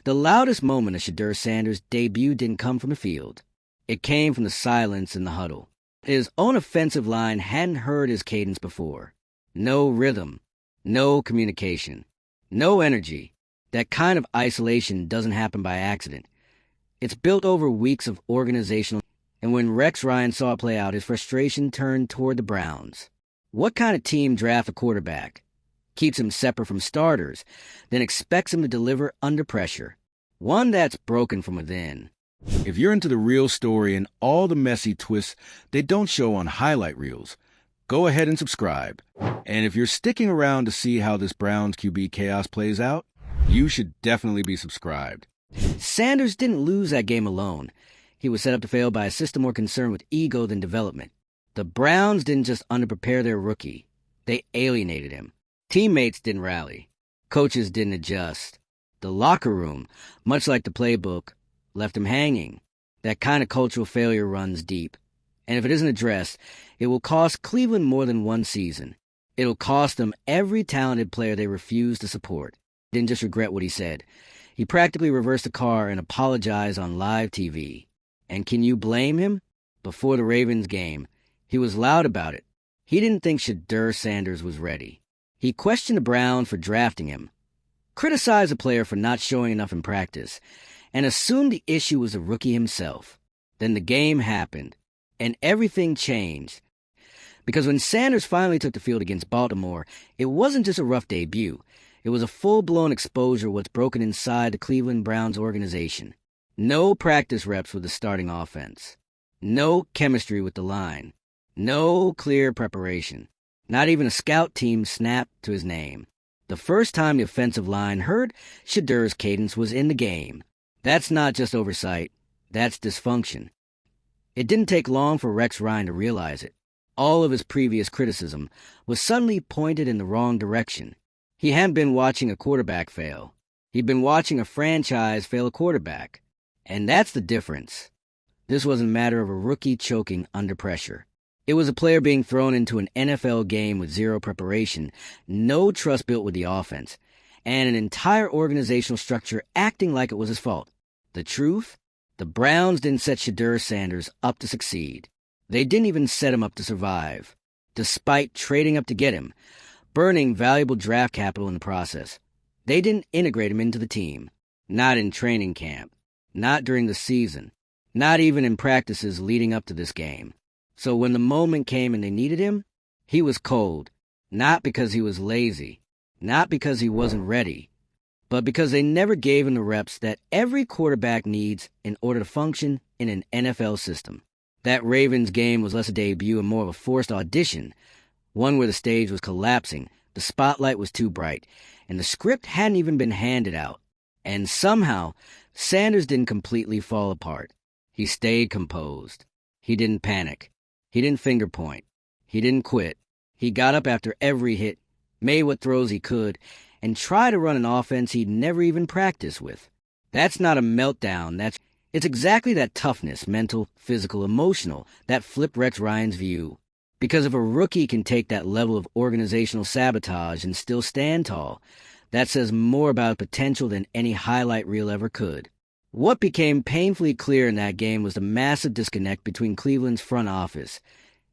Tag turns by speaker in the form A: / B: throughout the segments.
A: The loudest moment of Shedeur Sanders' debut didn't come from the field. It came from the silence in the huddle. His own offensive line hadn't heard his cadence before. No rhythm, no communication, no energy. That kind of isolation doesn't happen by accident. It's built over weeks of organizational, and when Rex Ryan saw it play out, his frustration turned toward the Browns. What kind of team drafts a quarterback, keeps him separate from starters, then expects him to deliver under pressure? One that's broken from within.
B: If you're into the real story and all the messy twists they don't show on highlight reels, go ahead and subscribe. And if you're sticking around to see how this Browns QB chaos plays out, you should definitely be subscribed.
A: Sanders didn't lose that game alone. He was set up to fail by a system more concerned with ego than development. The Browns didn't just underprepare their rookie. They alienated him. Teammates didn't rally. Coaches didn't adjust. The locker room, much like the playbook, left him hanging. That kind of cultural failure runs deep. And if it isn't addressed, it will cost Cleveland more than one season. It'll cost them every talented player they refuse to support. He didn't just regret what he said. He practically reversed the car and apologized on live TV. And can you blame him? Before the Ravens game, he was loud about it. He didn't think Shedeur Sanders was ready. He questioned the Browns for drafting him, criticized the player for not showing enough in practice, and assumed the issue was the rookie himself. Then the game happened, and everything changed. Because when Sanders finally took the field against Baltimore, it wasn't just a rough debut. It was a full-blown exposure of what's broken inside the Cleveland Browns organization. No practice reps with the starting offense. No chemistry with the line. No clear preparation. Not even a scout team snapped to his name. The first time the offensive line heard Shedeur's cadence was in the game. That's not just oversight. That's dysfunction. It didn't take long for Rex Ryan to realize it. All of his previous criticism was suddenly pointed in the wrong direction. He hadn't been watching a quarterback fail. He'd been watching a franchise fail a quarterback. And that's the difference. This wasn't a matter of a rookie choking under pressure. It was a player being thrown into an NFL game with zero preparation, no trust built with the offense, and an entire organizational structure acting like it was his fault. The truth? The Browns didn't set Shedeur Sanders up to succeed. They didn't even set him up to survive, despite trading up to get him, burning valuable draft capital in the process. They didn't integrate him into the team, not in training camp, not during the season, not even in practices leading up to this game. So when the moment came and they needed him, he was cold, not because he was lazy, not because he wasn't ready, but because they never gave him the reps that every quarterback needs in order to function in an NFL system. That Ravens game was less a debut and more of a forced audition, one where the stage was collapsing, the spotlight was too bright, and the script hadn't even been handed out. And somehow, Sanders didn't completely fall apart. He stayed composed. He didn't panic. He didn't finger point. He didn't quit. He got up after every hit, made what throws he could, and tried to run an offense he'd never even practiced with. That's not a meltdown. It's exactly that toughness, mental, physical, emotional, that flipped Rex Ryan's view. Because if a rookie can take that level of organizational sabotage and still stand tall, that says more about potential than any highlight reel ever could. What became painfully clear in that game was the massive disconnect between Cleveland's front office,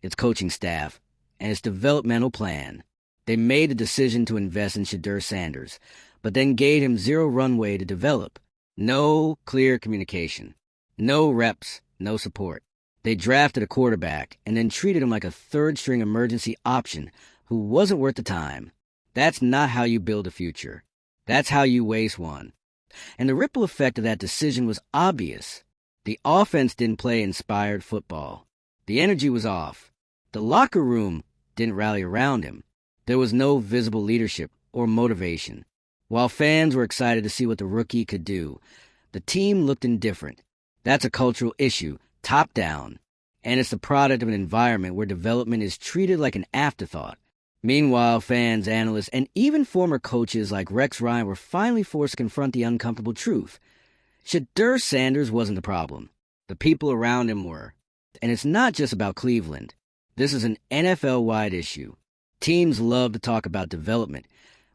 A: its coaching staff, and its developmental plan. They made the decision to invest in Shedeur Sanders, but then gave him zero runway to develop. No clear communication. No reps, no support. They drafted a quarterback and then treated him like a third-string emergency option who wasn't worth the time. That's not how you build a future. That's how you waste one. And the ripple effect of that decision was obvious. The offense didn't play inspired football. The energy was off. The locker room didn't rally around him. There was no visible leadership or motivation. While fans were excited to see what the rookie could do, the team looked indifferent. That's a cultural issue, top down. And it's the product of an environment where development is treated like an afterthought. Meanwhile, fans, analysts, and even former coaches like Rex Ryan were finally forced to confront the uncomfortable truth. Shedeur Sanders wasn't the problem. The people around him were. And it's not just about Cleveland. This is an NFL-wide issue. Teams love to talk about development,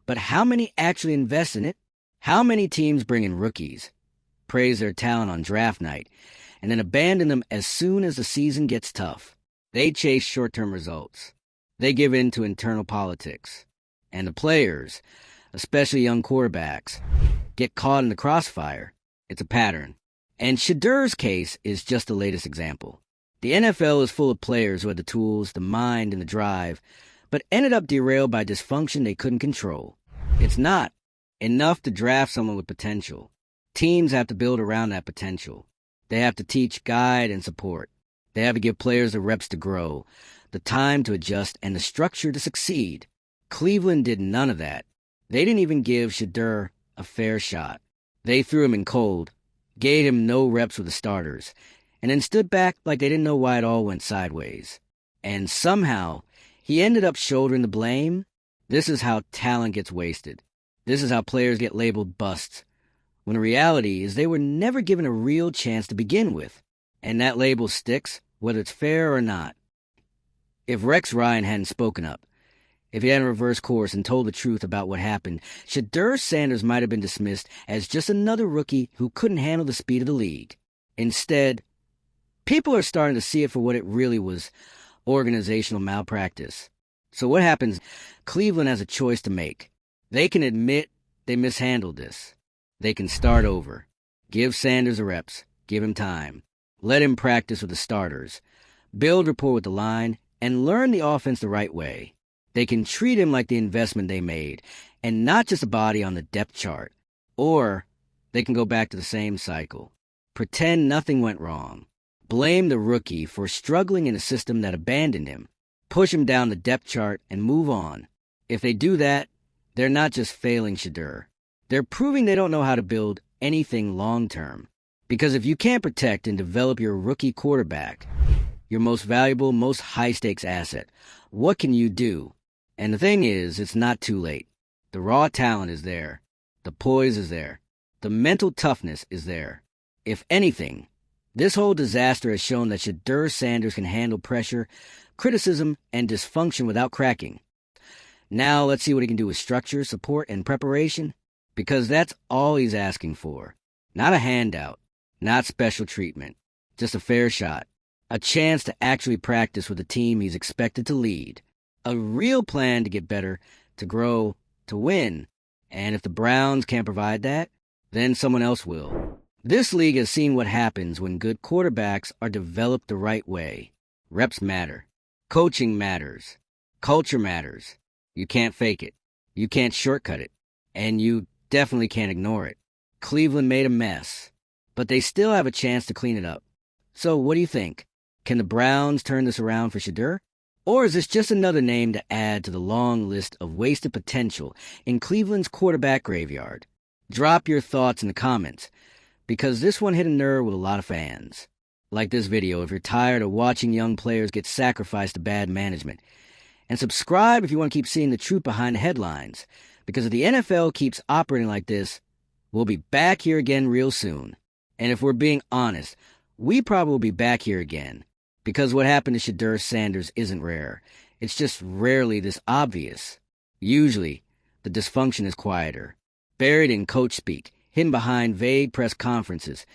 A: but how many actually invest in it? How many teams bring in rookies, praise their talent on draft night, and then abandon them as soon as the season gets tough? They chase short-term results. They give in to internal politics. And the players, especially young quarterbacks, get caught in the crossfire. It's a pattern. And Shedeur's case is just the latest example. The NFL is full of players who had the tools, the mind, and the drive, but ended up derailed by dysfunction they couldn't control. It's not enough to draft someone with potential. Teams have to build around that potential. They have to teach, guide, and support. They have to give players the reps to grow, the time to adjust, and the structure to succeed. Cleveland did none of that. They didn't even give Shedeur a fair shot. They threw him in cold, gave him no reps with the starters, and then stood back like they didn't know why it all went sideways. And somehow, he ended up shouldering the blame. This is how talent gets wasted. This is how players get labeled busts, when the reality is they were never given a real chance to begin with. And that label sticks, whether it's fair or not. If Rex Ryan hadn't spoken up, if he hadn't reversed course and told the truth about what happened, Shedeur Sanders might have been dismissed as just another rookie who couldn't handle the speed of the league. Instead, people are starting to see it for what it really was, organizational malpractice. So what happens? Cleveland has a choice to make. They can admit they mishandled this. They can start over. Give Sanders the reps. Give him time. Let him practice with the starters. Build rapport with the line and learn the offense the right way. They can treat him like the investment they made and not just a body on the depth chart. Or they can go back to the same cycle. Pretend nothing went wrong. Blame the rookie for struggling in a system that abandoned him. Push him down the depth chart and move on. If they do that, they're not just failing Shedeur. They're proving they don't know how to build anything long-term. Because if you can't protect and develop your rookie quarterback, your most valuable, most high-stakes asset, what can you do? And the thing is, it's not too late. The raw talent is there. The poise is there. The mental toughness is there. If anything, this whole disaster has shown that Shedeur Sanders can handle pressure, criticism, and dysfunction without cracking. Now let's see what he can do with structure, support, and preparation, because that's all he's asking for. Not a handout, not special treatment, just a fair shot, a chance to actually practice with the team he's expected to lead, a real plan to get better, to grow, to win. And if the Browns can't provide that, then someone else will. This league has seen what happens when good quarterbacks are developed the right way. Reps matter. Coaching matters. Culture matters. You can't fake it. You can't shortcut it. And you definitely can't ignore it. Cleveland made a mess, but they still have a chance to clean it up. So what do you think? Can the Browns turn this around for Shedeur? Or is this just another name to add to the long list of wasted potential in Cleveland's quarterback graveyard? Drop your thoughts in the comments, because this one hit a nerve with a lot of fans. Like this video if you're tired of watching young players get sacrificed to bad management. And subscribe if you want to keep seeing the truth behind the headlines, because if the NFL keeps operating like this, we'll be back here again real soon. And if we're being honest, we probably will be back here again. Because what happened to Shedeur Sanders isn't rare. It's just rarely this obvious. Usually, the dysfunction is quieter, buried in coach speak, hidden behind vague press conferences,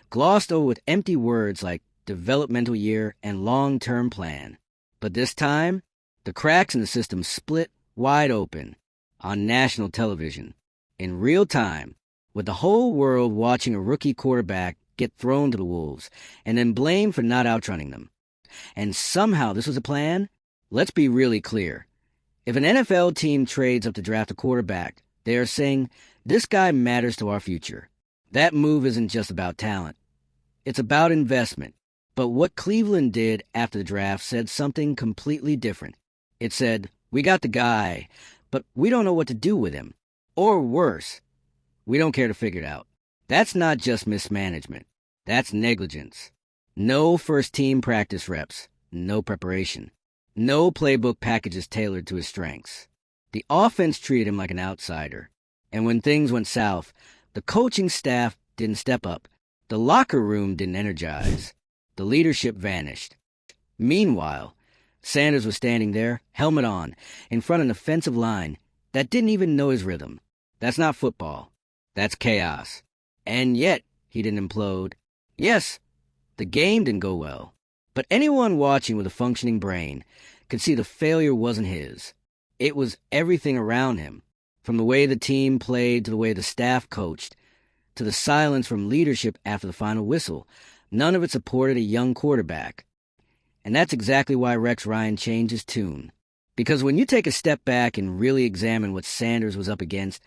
A: glossed over with empty words like developmental year and long-term plan. But this time, the cracks in the system split wide open on national television, in real time, with the whole world watching a rookie quarterback get thrown to the wolves and then blamed for not outrunning them. And somehow this was a plan? Let's be really clear. If an NFL team trades up to draft a quarterback, they are saying, this guy matters to our future. That move isn't just about talent. It's about investment. But what Cleveland did after the draft said something completely different. It said, we got the guy, but we don't know what to do with him. Or worse, we don't care to figure it out. That's not just mismanagement. That's negligence. No first-team practice reps, no preparation. No playbook packages tailored to his strengths. The offense treated him like an outsider. And when things went south, the coaching staff didn't step up. The locker room didn't energize. The leadership vanished. Meanwhile, Sanders was standing there, helmet on, in front of an offensive line that didn't even know his rhythm. That's not football. That's chaos. And yet, he didn't implode. Yes, the game didn't go well. But anyone watching with a functioning brain could see the failure wasn't his. It was everything around him. From the way the team played to the way the staff coached, to the silence from leadership after the final whistle. None of it supported a young quarterback. And that's exactly why Rex Ryan changed his tune. Because when you take a step back and really examine what Sanders was up against,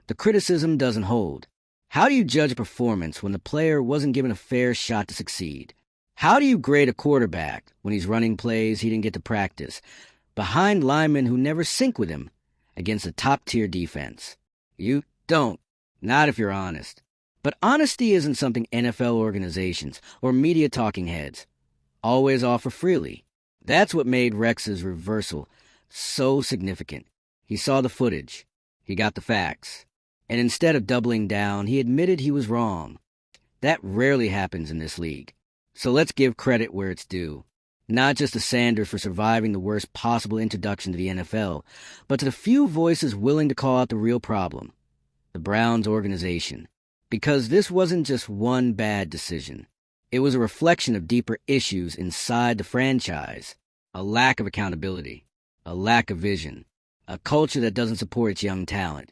A: the criticism doesn't hold. How do you judge a performance when the player wasn't given a fair shot to succeed? How do you grade a quarterback when he's running plays he didn't get to practice, behind linemen who never sync with him, against a top-tier defense? You don't. Not if you're honest. But honesty isn't something NFL organizations or media talking heads always offer freely. That's what made Rex's reversal so significant. He saw the footage. He got the facts. And instead of doubling down, he admitted he was wrong. That rarely happens in this league. So let's give credit where it's due. Not just to Sanders for surviving the worst possible introduction to the NFL, but to the few voices willing to call out the real problem, the Browns organization. Because this wasn't just one bad decision. It was a reflection of deeper issues inside the franchise. A lack of accountability, a lack of vision, a culture that doesn't support its young talent.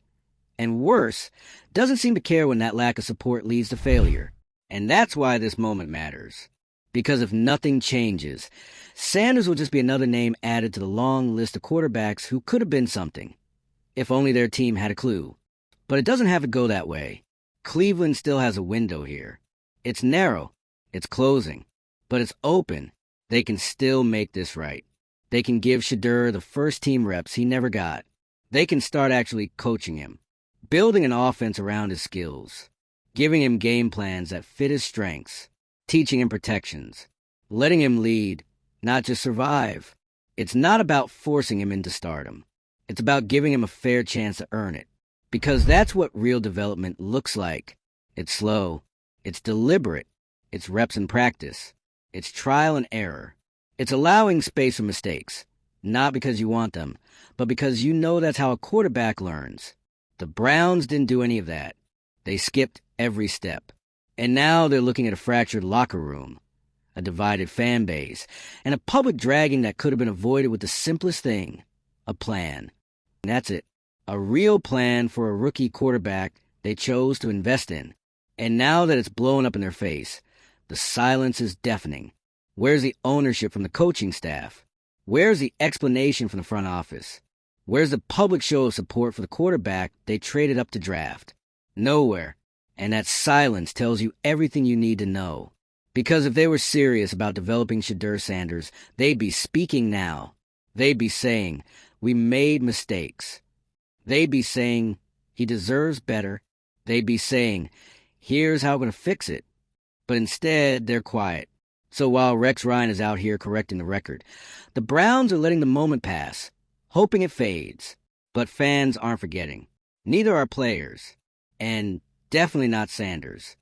A: And worse, doesn't seem to care when that lack of support leads to failure. And that's why this moment matters. Because if nothing changes, Sanders will just be another name added to the long list of quarterbacks who could have been something, if only their team had a clue. But it doesn't have to go that way. Cleveland still has a window here. It's narrow, it's closing, but it's open. They can still make this right. They can give Shedeur the first team reps he never got. They can start actually coaching him, building an offense around his skills, giving him game plans that fit his strengths, teaching him protections, letting him lead, not just survive. It's not about forcing him into stardom. It's about giving him a fair chance to earn it. Because that's what real development looks like. It's slow. It's deliberate. It's reps in practice. It's trial and error. It's allowing space for mistakes. Not because you want them, but because you know that's how a quarterback learns. The Browns didn't do any of that. They skipped every step. And now they're looking at a fractured locker room, a divided fan base, and a public dragging that could have been avoided with the simplest thing, a plan. And that's it. A real plan for a rookie quarterback they chose to invest in. And now that it's blown up in their face, the silence is deafening. Where's the ownership from the coaching staff? Where's the explanation from the front office? Where's the public show of support for the quarterback they traded up to draft? Nowhere. And that silence tells you everything you need to know. Because if they were serious about developing Shedeur Sanders, they'd be speaking now. They'd be saying, we made mistakes. They'd be saying, he deserves better. They'd be saying, here's how we're going to fix it. But instead, they're quiet. So while Rex Ryan is out here correcting the record, the Browns are letting the moment pass, hoping it fades. But fans aren't forgetting. Neither are players. And definitely not Sanders.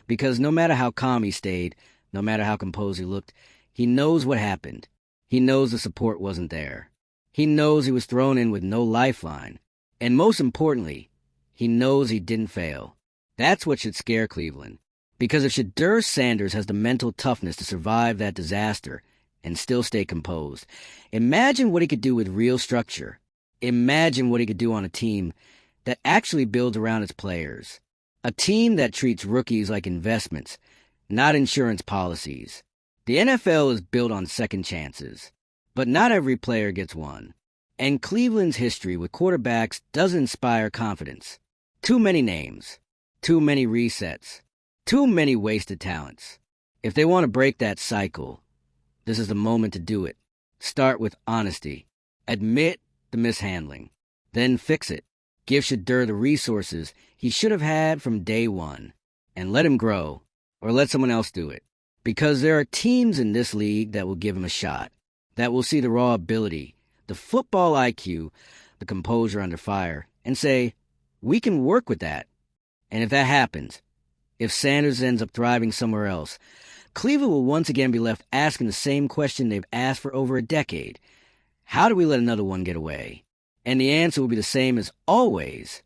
A: Because no matter how calm he stayed, no matter how composed he looked, he knows what happened. He knows the support wasn't there. He knows he was thrown in with no lifeline. And most importantly, he knows he didn't fail. That's what should scare Cleveland. Because if Shedeur Sanders has the mental toughness to survive that disaster and still stay composed, imagine what he could do with real structure. Imagine what he could do on a team that actually builds around its players. A team that treats rookies like investments, not insurance policies. The NFL is built on second chances. But not every player gets one. And Cleveland's history with quarterbacks does inspire confidence. Too many names. Too many resets. Too many wasted talents. If they want to break that cycle, this is the moment to do it. Start with honesty. Admit the mishandling. Then fix it. Give Shedeur the resources he should have had from day one. And let him grow. Or let someone else do it. Because there are teams in this league that will give him a shot. That will see the raw ability, the football IQ, the composure under fire, and say, we can work with that. And if that happens, if Sanders ends up thriving somewhere else, Cleveland will once again be left asking the same question they've asked for over a decade. How do we let another one get away? And the answer will be the same as always.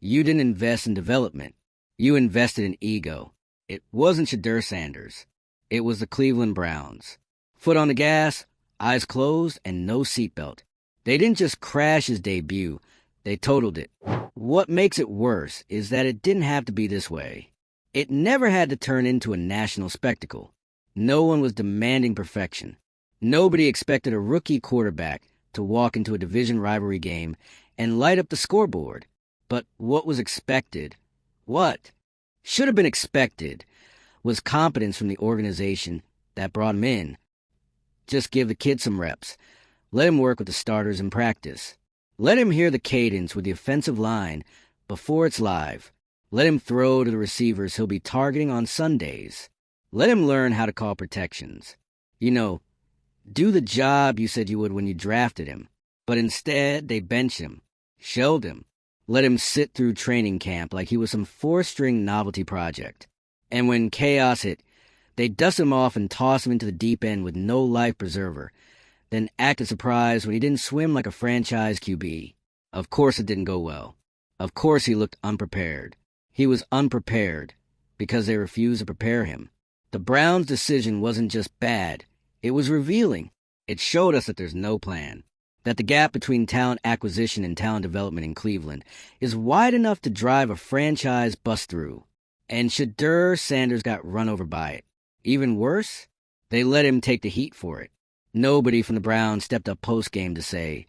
A: You didn't invest in development. You invested in ego. It wasn't Shedeur Sanders. It was the Cleveland Browns. Foot on the gas, eyes closed, and no seatbelt. They didn't just crash his debut, they totaled it. What makes it worse is that it didn't have to be this way. It never had to turn into a national spectacle. No one was demanding perfection. Nobody expected a rookie quarterback to walk into a division rivalry game and light up the scoreboard. But what was expected, what should have been expected, was competence from the organization that brought him in. Just give the kid some reps. Let him work with the starters in practice. Let him hear the cadence with the offensive line before it's live. Let him throw to the receivers he'll be targeting on Sundays. Let him learn how to call protections. Do the job you said you would when you drafted him. But instead, they benched him, shelved him, let him sit through training camp like he was some four-string novelty project. And when chaos hit, they dust him off and toss him into the deep end with no life preserver, then acted surprised when he didn't swim like a franchise QB. Of course it didn't go well. Of course he looked unprepared. He was unprepared because they refused to prepare him. The Browns' decision wasn't just bad. It was revealing. It showed us that there's no plan, that the gap between talent acquisition and talent development in Cleveland is wide enough to drive a franchise bust through. And Shedeur Sanders got run over by it. Even worse, they let him take the heat for it. Nobody from the Browns stepped up post-game to say,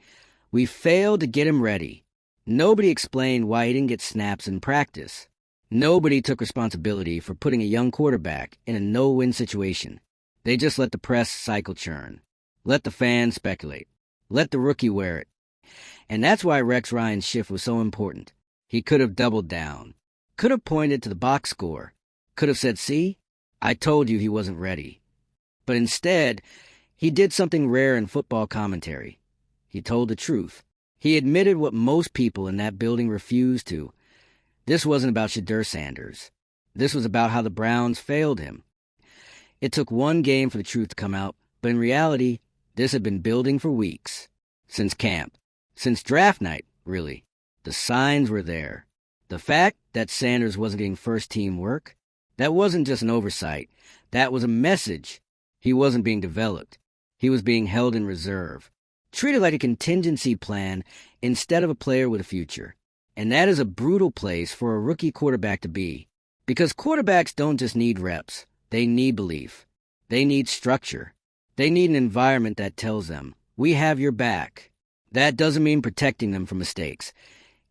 A: "We failed to get him ready." Nobody explained why he didn't get snaps in practice. Nobody took responsibility for putting a young quarterback in a no-win situation. They just let the press cycle churn. Let the fans speculate. Let the rookie wear it. And that's why Rex Ryan's shift was so important. He could have doubled down. Could have pointed to the box score. Could have said, "See, I told you he wasn't ready." But instead, he did something rare in football commentary. He told the truth. He admitted what most people in that building refused to. This wasn't about Shedeur Sanders. This was about how the Browns failed him. It took one game for the truth to come out, but in reality, this had been building for weeks. Since camp. Since draft night, really. The signs were there. The fact that Sanders wasn't getting first-team work, that wasn't just an oversight. That was a message. He wasn't being developed. He was being held in reserve. Treated like a contingency plan instead of a player with a future. And that is a brutal place for a rookie quarterback to be. Because quarterbacks don't just need reps. They need belief. They need structure. They need an environment that tells them, "We have your back." That doesn't mean protecting them from mistakes.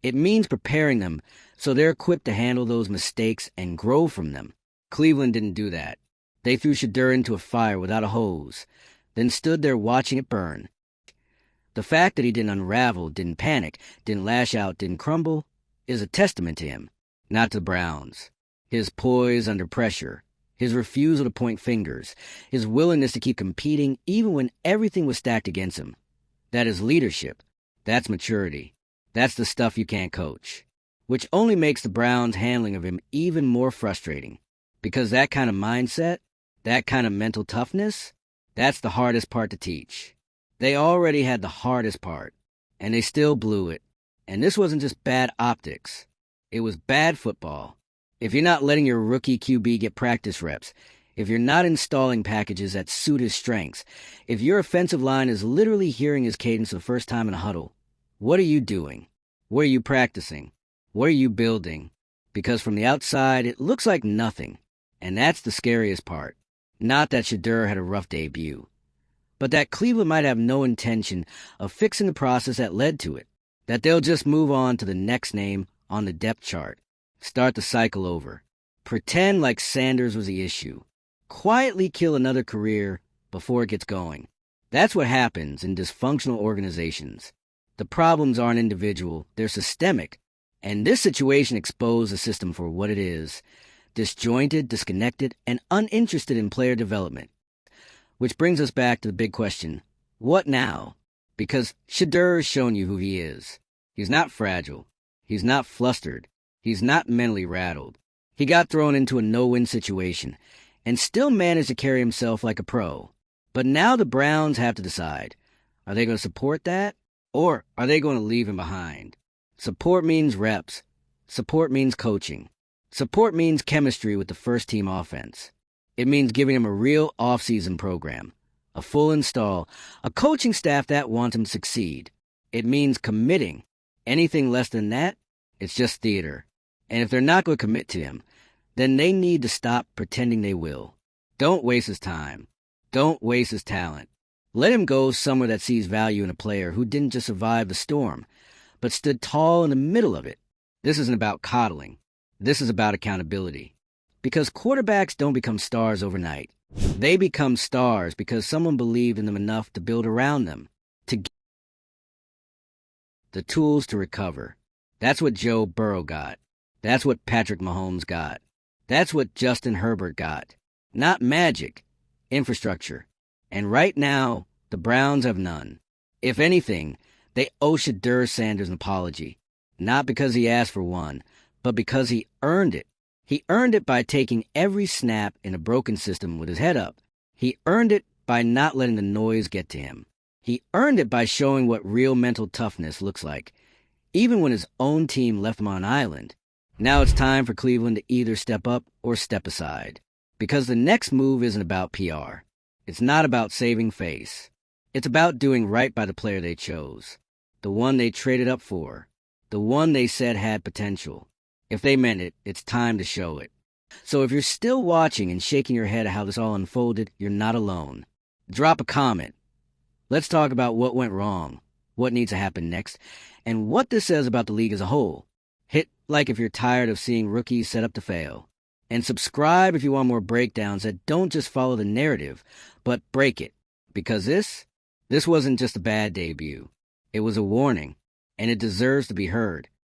A: It means preparing them so they're equipped to handle those mistakes and grow from them. Cleveland didn't do that. They threw Shedeur into a fire without a hose, then stood there watching it burn. The fact that he didn't unravel, didn't panic, didn't lash out, didn't crumble, is a testament to him, not to the Browns. His poise under pressure, his refusal to point fingers, his willingness to keep competing even when everything was stacked against him. That is leadership. That's maturity. That's the stuff you can't coach. Which only makes the Browns' handling of him even more frustrating. Because that kind of mindset, that kind of mental toughness, that's the hardest part to teach. They already had the hardest part, and they still blew it. And this wasn't just bad optics. It was bad football. If you're not letting your rookie QB get practice reps, if you're not installing packages that suit his strengths, if your offensive line is literally hearing his cadence for the first time in a huddle, what are you doing? What are you practicing? What are you building? Because from the outside, it looks like nothing. And that's the scariest part. Not that Shedeur had a rough debut, but that Cleveland might have no intention of fixing the process that led to it. That they'll just move on to the next name on the depth chart. Start the cycle over. Pretend like Sanders was the issue. Quietly kill another career before it gets going. That's what happens in dysfunctional organizations. The problems aren't individual, they're systemic. And this situation exposed the system for what it is. Disjointed, disconnected, and uninterested in player development. Which brings us back to the big question, what now? Because Shedeur has shown you who he is. He's not fragile. He's not flustered. He's not mentally rattled. He got thrown into a no-win situation and still managed to carry himself like a pro. But now the Browns have to decide. Are they going to support that? Or are they going to leave him behind? Support means reps. Support means coaching. Support means chemistry with the first-team offense. It means giving him a real off-season program, a full install, a coaching staff that wants him to succeed. It means committing. Anything less than that, it's just theater. And if they're not going to commit to him, then they need to stop pretending they will. Don't waste his time. Don't waste his talent. Let him go somewhere that sees value in a player who didn't just survive the storm, but stood tall in the middle of it. This isn't about coddling. This is about accountability. Because quarterbacks don't become stars overnight. They become stars because someone believed in them enough to build around them, to give the tools to recover. That's what Joe Burrow got. That's what Patrick Mahomes got. That's what Justin Herbert got. Not magic, infrastructure. And right now, the Browns have none. If anything, they owe Shedeur Sanders an apology. Not because he asked for one, but because he earned it. He earned it by taking every snap in a broken system with his head up. He earned it by not letting the noise get to him. He earned it by showing what real mental toughness looks like, even when his own team left him on an island. Now it's time for Cleveland to either step up or step aside. Because the next move isn't about PR. It's not about saving face. It's about doing right by the player they chose. The one they traded up for. The one they said had potential. If they meant it, it's time to show it. So if you're still watching and shaking your head at how this all unfolded, you're not alone. Drop a comment. Let's talk about what went wrong, what needs to happen next, and what this says about the league as a whole. Hit like if you're tired of seeing rookies set up to fail. And subscribe if you want more breakdowns that don't just follow the narrative, but break it. Because this wasn't just a bad debut. It was a warning, and it deserves to be heard.